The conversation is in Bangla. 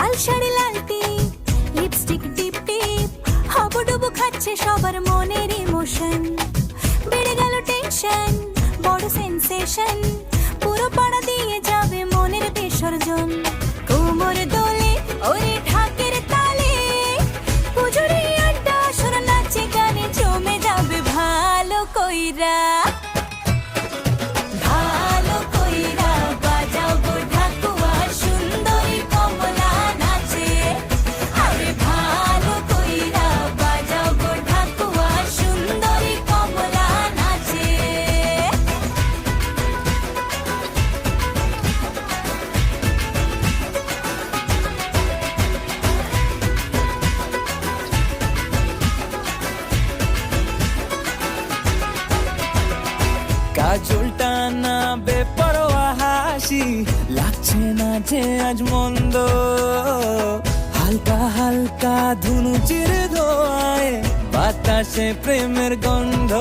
লাল শাড়ি লাল টিপ, লিপস্টিক টিপ টিপ, হাবুডুবু খাচ্ছে সবার মনের ইমোশন। বেড়ে গেল টেনশন, বড় সেন্সেশন, পুরো পাড়া দিয়ে যাবে মনের বিসর্জন। কোমর দোলে ওরে ঢাকের তালে, পুজোরে আড্ডা সুর নাচে গানে জমে যাবে ভালো কইরা। ভালো কইরা বাজাও গো ঢাকুয়া, সুন্দরী কমলা নাচে। আরে ভালো কইরা বাজাও গো ঢাকুয়া, সুন্দরী কমলা নাচে। কাজলটা না বেপরোয়া হাসি, লাগছে না যে আজ মন্দ। হালকা হালকা ধুনুচির ধোঁয়ায় বাতাসে প্রেমের গন্ধ।